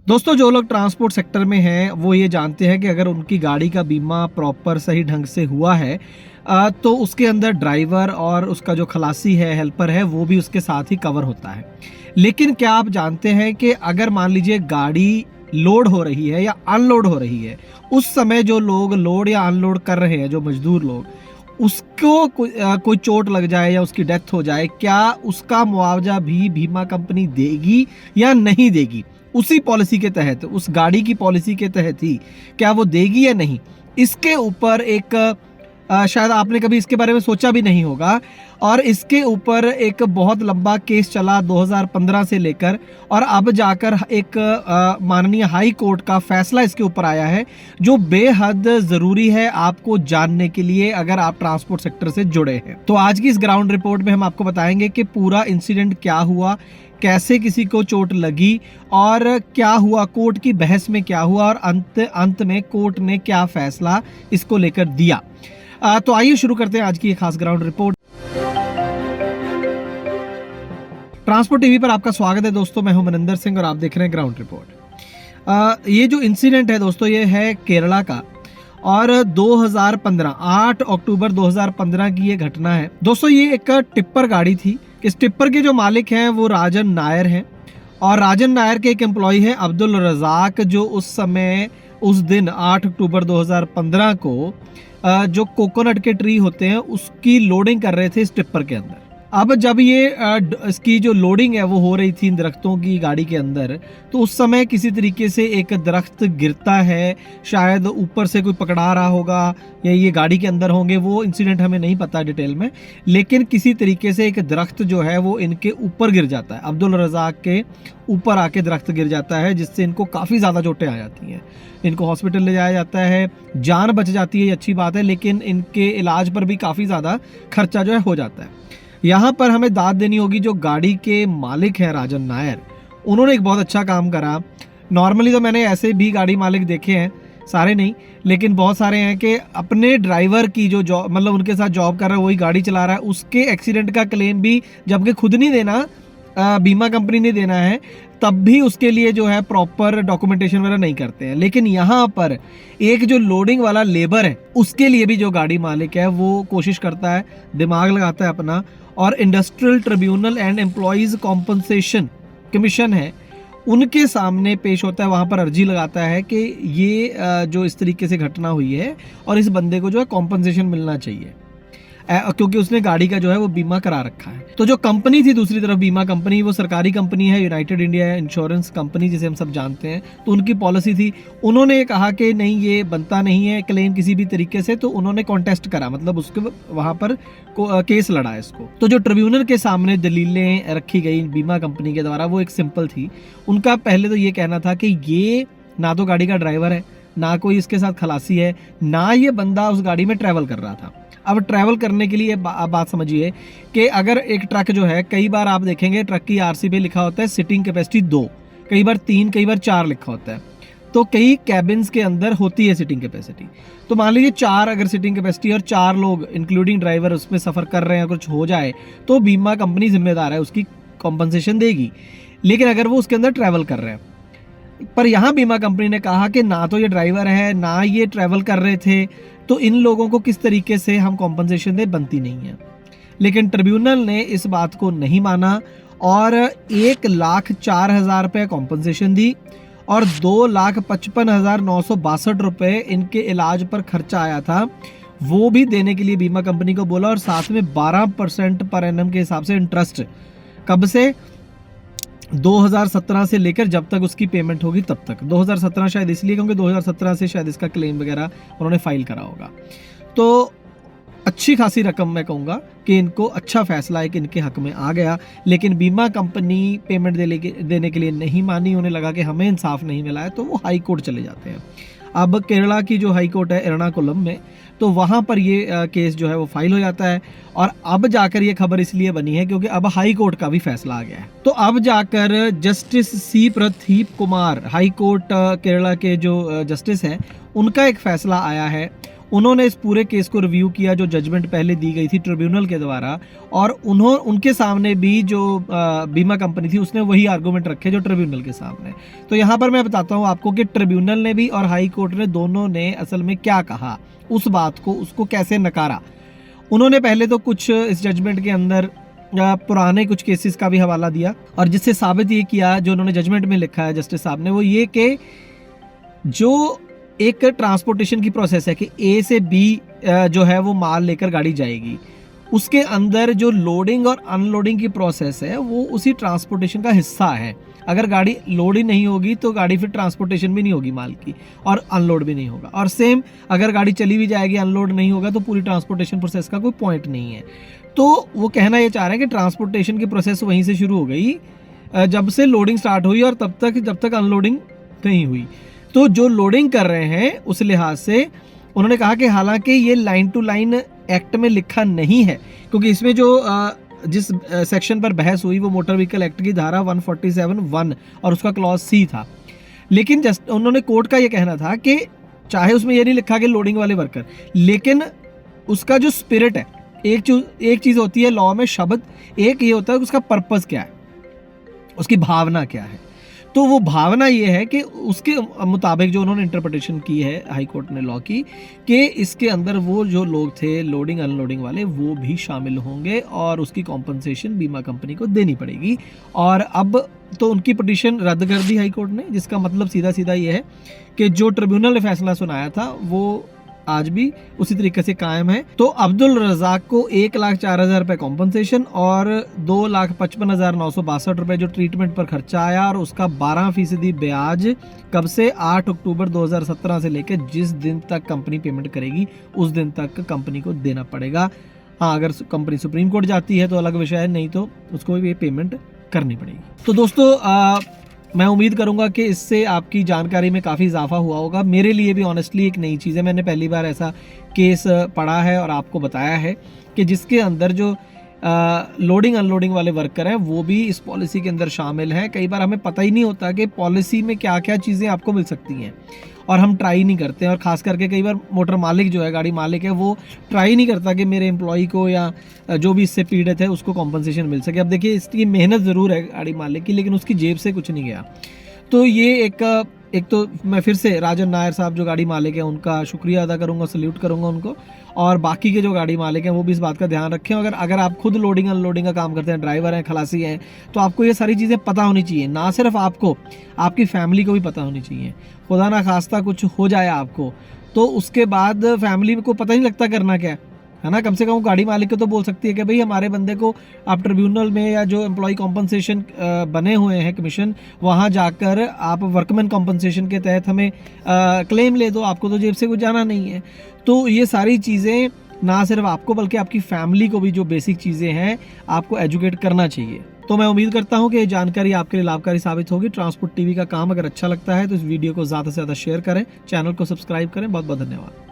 दोस्तों, जो लोग ट्रांसपोर्ट सेक्टर में हैं वो ये जानते हैं कि अगर उनकी गाड़ी का बीमा प्रॉपर सही ढंग से हुआ है तो उसके अंदर ड्राइवर और उसका जो खलासी है, हेल्पर है, वो भी उसके साथ ही कवर होता है। लेकिन क्या आप जानते हैं कि अगर मान लीजिए गाड़ी लोड हो रही है या अनलोड हो रही है, उस समय जो लोग लोड या अनलोड कर रहे हैं, जो मजदूर लोग, उसको कोई चोट लग जाए या उसकी डेथ हो जाए, क्या उसका मुआवजा भी बीमा कंपनी देगी या नहीं देगी? उसी पॉलिसी के तहत, उस गाड़ी की पॉलिसी के तहत ही क्या वो देगी या नहीं? इसके ऊपर एक शायद आपने कभी इसके बारे में सोचा भी नहीं होगा और इसके ऊपर एक बहुत लंबा केस चला 2015 से लेकर और अब जाकर एक माननीय हाई कोर्ट का फैसला इसके ऊपर आया है, जो बेहद ज़रूरी है आपको जानने के लिए अगर आप ट्रांसपोर्ट सेक्टर से जुड़े हैं। तो आज की इस ग्राउंड रिपोर्ट में हम आपको बताएंगे कि पूरा इंसिडेंट क्या हुआ, कैसे किसी को चोट लगी और क्या हुआ, कोर्ट की बहस में क्या हुआ और अंत में कोर्ट ने क्या फैसला इसको लेकर दिया। तो आइए शुरू करते हैं आज की ये खास ग्राउंड रिपोर्ट। ट्रांसपोर्ट टीवी पर आपका स्वागत है दोस्तों, मैं हूं मनिंदर सिंह और आप देख रहे हैं ग्राउंड रिपोर्ट। ये जो इंसिडेंट है दोस्तों, ये है केरला का और 2015 8 अक्टूबर 2015 की ये घटना है। दोस्तों, ये एक टिप्पर गाड़ी थी। इस टिप्पर के जो मालिक हैं वो राजन नायर हैं और राजन नायर के एक एम्प्लॉय हैं अब्दुल रजाक, जो उस समय उस दिन 8 अक्टूबर 2015 को जो कोकोनट के ट्री होते हैं उसकी लोडिंग कर रहे थे इस टिप्पर के अंदर। अब जब ये इसकी जो लोडिंग है वो हो रही थी इन दरख्तों की गाड़ी के अंदर, तो उस समय किसी तरीके से एक दरख्त गिरता है, शायद ऊपर से कोई पकड़ा रहा होगा या ये गाड़ी के अंदर होंगे, वो इंसिडेंट हमें नहीं पता डिटेल में, लेकिन किसी तरीके से एक दरख्त जो है वो इनके ऊपर गिर जाता है, अब्दुल रज़ाक के ऊपर आके दरख्त गिर जाता है, जिससे इनको काफ़ी ज़्यादा चोटें आ जाती हैं। इनको हॉस्पिटल ले जाया जाता है, जान बच जाती है, ये अच्छी बात है, लेकिन इनके इलाज पर भी काफ़ी ज़्यादा खर्चा जो है हो जाता है। यहाँ पर हमें दाद देनी होगी जो गाड़ी के मालिक हैं राजन नायर, उन्होंने एक बहुत अच्छा काम करा। नॉर्मली तो मैंने ऐसे भी गाड़ी मालिक देखे हैं, सारे नहीं, लेकिन बहुत सारे हैं कि अपने ड्राइवर की जो जॉब, मतलब उनके साथ जॉब कर रहा है, वही गाड़ी चला रहा है, उसके एक्सीडेंट का क्लेम भी जबकि खुद नहीं देना, बीमा कंपनी ने देना है, तब भी उसके लिए जो है प्रॉपर डॉक्यूमेंटेशन वगैरह नहीं करते हैं। लेकिन यहाँ पर एक जो लोडिंग वाला लेबर है उसके लिए भी जो गाड़ी मालिक है वो कोशिश करता है, दिमाग लगाता है अपना, और industrial tribunal and employees compensation commission है उनके सामने पेश होता है, वहाँ पर अर्जी लगाता है कि ये जो इस तरीके से घटना हुई है और इस बंदे को जो है कॉम्पनसेशन मिलना चाहिए, क्योंकि उसने गाड़ी का जो है वो बीमा करा रखा है। तो जो कंपनी थी दूसरी तरफ, बीमा कंपनी, वो सरकारी कंपनी है, यूनाइटेड इंडिया इंश्योरेंस कंपनी जिसे हम सब जानते हैं, तो उनकी पॉलिसी थी, उन्होंने कहा कि नहीं ये बनता नहीं है क्लेम किसी भी तरीके से, तो उन्होंने कॉन्टेस्ट करा, मतलब उसके वहाँ पर केस लड़ा इसको। तो जो ट्रिब्यूनल के सामने दलीलें रखी गई बीमा कंपनी के द्वारा वो एक सिंपल थी। उनका पहले तो ये कहना था कि ये ना तो गाड़ी का ड्राइवर है, ना कोई इसके साथ खलासी है, ना ये बंदा उस गाड़ी में ट्रैवल कर रहा था। अब ट्रैवल करने के लिए बात समझिए कि अगर एक ट्रक जो है, कई बार आप देखेंगे ट्रक की आरसी पे लिखा होता है सिटिंग कैपेसिटी 2, कई बार 3, कई बार 4 लिखा होता है, तो कई कैबिन्स के अंदर होती है सिटिंग कैपेसिटी। तो मान लीजिए 4 अगर सिटिंग कैपेसिटी और 4 लोग इंक्लूडिंग ड्राइवर उसमें सफ़र कर रहे हैं, कुछ हो जाए तो बीमा कंपनी जिम्मेदार है, उसकी कॉम्पनसेशन देगी। लेकिन अगर वो उसके अंदर ट्रैवल कर रहे हैं, पर यहाँ बीमा कंपनी ने कहा कि ना तो ये ड्राइवर है, ना ये ट्रैवल कर रहे थे, तो इन लोगों को किस तरीके से हम कॉम्पनसेशन दें, बनती नहीं है। लेकिन ट्रिब्यूनल ने इस बात को नहीं माना और 1,04,000 रुपये कॉम्पनसेशन दी और 2,55,962 रुपये इनके इलाज पर खर्चा आया था, वो भी देने के लिए बीमा कंपनी को बोला, और साथ में 12% पर एनम के हिसाब से इंटरेस्ट, कब से 2017 से लेकर जब तक उसकी पेमेंट होगी तब तक। 2017 शायद इसलिए क्योंकि 2017 से शायद इसका क्लेम वगैरह उन्होंने फाइल करा होगा। तो अच्छी खासी रकम मैं कहूँगा कि इनको अच्छा फैसला है कि इनके हक में आ गया, लेकिन बीमा कंपनी पेमेंट देने के लिए नहीं मानी, उन्हें लगा कि हमें इंसाफ नहीं मिला है, तो वो हाई कोर्ट चले जाते हैं। अब केरला की जो हाई कोर्ट है एर्नाकुलम में, तो वहाँ पर ये केस जो है वो फाइल हो जाता है और अब जाकर ये खबर इसलिए बनी है क्योंकि अब हाई कोर्ट का भी फैसला आ गया है। तो अब जाकर justice C Pradeep Kumar, high court Kerala के जो जस्टिस हैं, उनका एक फैसला आया है। उन्होंने इस पूरे केस को रिव्यू किया, जो जजमेंट पहले दी गई थी ट्रिब्यूनल के द्वारा, और उनके सामने भी जो बीमा कंपनी थी उसने वही आर्गूमेंट रखे जो ट्रिब्यूनल के सामने। तो यहाँ पर मैं बताता हूँ आपको कि ट्रिब्यूनल ने भी और हाई कोर्ट ने दोनों ने असल में क्या कहा, उस बात को, उसको कैसे नकारा। उन्होंने पहले तो कुछ इस जजमेंट के अंदर पुराने कुछ केसेस का भी हवाला दिया, और जिससे साबित ये किया, जो उन्होंने जजमेंट में लिखा है जस्टिस साहब ने, वो ये कि जो एक ट्रांसपोर्टेशन की प्रोसेस है कि ए से बी जो है वो माल लेकर गाड़ी जाएगी, उसके अंदर जो लोडिंग और अनलोडिंग की प्रोसेस है वो उसी ट्रांसपोर्टेशन का हिस्सा है। अगर गाड़ी लोड ही नहीं होगी तो गाड़ी फिर ट्रांसपोर्टेशन भी नहीं होगी माल की, और अनलोड भी नहीं होगा। और सेम अगर गाड़ी चली भी जाएगी, अनलोड नहीं होगा, तो पूरी ट्रांसपोर्टेशन प्रोसेस का कोई पॉइंट नहीं है। तो वो कहना ये चाह रहे हैं कि ट्रांसपोर्टेशन की प्रोसेस वहीं से शुरू हो गई जब से लोडिंग स्टार्ट हुई, और जब तक अनलोडिंग नहीं हुई। तो जो लोडिंग कर रहे हैं उस लिहाज से उन्होंने कहा कि हालांकि ये लाइन टू लाइन एक्ट में लिखा नहीं है, क्योंकि इसमें जो जिस सेक्शन पर बहस हुई वो मोटर व्हीकल एक्ट की धारा 147(1) और उसका क्लॉज सी था। लेकिन उन्होंने कोर्ट का ये कहना था कि चाहे उसमें ये नहीं लिखा कि लोडिंग वाले वर्कर, लेकिन उसका जो स्पिरिट है, एक चीज़ होती है लॉ में शब्द, एक ये होता है कि उसका पर्पस क्या है, उसकी भावना क्या है। तो वो भावना ये है कि उसके मुताबिक जो उन्होंने इंटरप्रिटेशन की है हाई कोर्ट ने लॉ की, कि इसके अंदर वो जो लोग थे लोडिंग अनलोडिंग वाले वो भी शामिल होंगे, और उसकी कॉम्पनसेशन बीमा कंपनी को देनी पड़ेगी। और अब तो उनकी पिटीशन रद्द कर दी हाई कोर्ट ने, जिसका मतलब सीधा सीधा ये है कि जो ट्रिब्यूनल ने फैसला सुनाया था वो आज भी उसी तरीके से कायम है। तो अब्दुल रज़ाक को 1,04,000 रुपये कॉम्पनसेशन और 2,55,962 रुपये जो ट्रीटमेंट पर खर्चा आया, और उसका 12% ब्याज कब से 8 अक्टूबर 2017 से लेकर जिस दिन तक कंपनी पेमेंट करेगी उस दिन तक कंपनी को देना पड़ेगा। हाँ, अगर कंपनी सुप्रीम कोर्ट जाती है तो अलग विषय है, नहीं तो उसको भी पेमेंट करनी पड़ेगी। तो दोस्तों मैं उम्मीद करूंगा कि इससे आपकी जानकारी में काफ़ी इजाफा हुआ होगा। मेरे लिए भी ऑनेस्टली एक नई चीज़ है, मैंने पहली बार ऐसा केस पढ़ा है और आपको बताया है कि जिसके अंदर जो लोडिंग अनलोडिंग वाले वर्कर हैं वो भी इस पॉलिसी के अंदर शामिल हैं। कई बार हमें पता ही नहीं होता कि पॉलिसी में क्या क्या चीज़ें आपको मिल सकती हैं, और हम ट्राई नहीं करते हैं। और ख़ास करके कई बार मोटर मालिक जो है, गाड़ी मालिक है, वो ट्राई नहीं करता कि मेरे एम्प्लॉई को या जो भी इससे पीड़ित है उसको कॉम्पनसेशन मिल सके। अब देखिए, इसकी मेहनत ज़रूर है गाड़ी मालिक की, लेकिन उसकी जेब से कुछ नहीं गया। तो ये एक तो मैं फिर से राजन नायर साहब जो गाड़ी मालिक हैं उनका शुक्रिया अदा करूंगा, सल्यूट करूंगा उनको, और बाकी के जो गाड़ी मालिक हैं वो भी इस बात का ध्यान रखें। अगर आप खुद लोडिंग अनलोडिंग का काम करते हैं, ड्राइवर हैं, खलासी हैं, तो आपको ये सारी चीज़ें पता होनी चाहिए। ना सिर्फ आपको, आपकी फैमिली को भी पता होनी चाहिए। खुदा ना खास्ता कुछ हो जाए आपको, तो उसके बाद फैमिली को पता नहीं लगता करना क्या है ना। कम से कम गाड़ी मालिक को तो बोल सकती है कि भाई हमारे बंदे को आप ट्रिब्यूनल में या जो एम्प्लॉय कॉम्पनसेशन बने हुए हैं कमीशन, वहाँ जाकर आप वर्कमैन कॉम्पनसेशन के तहत हमें क्लेम ले दो, आपको तो जेब से कुछ जाना नहीं है। तो ये सारी चीज़ें ना सिर्फ आपको बल्कि आपकी फैमिली को भी जो बेसिक चीज़ें हैं आपको एजुकेट करना चाहिए। तो मैं उम्मीद करता हूँ कि ये जानकारी आपके लिए लाभकारी साबित होगी। ट्रांसपोर्ट टीवी का काम अगर अच्छा लगता है तो इस वीडियो को ज़्यादा से ज़्यादा शेयर करें, चैनल को सब्सक्राइब करें। बहुत बहुत धन्यवाद।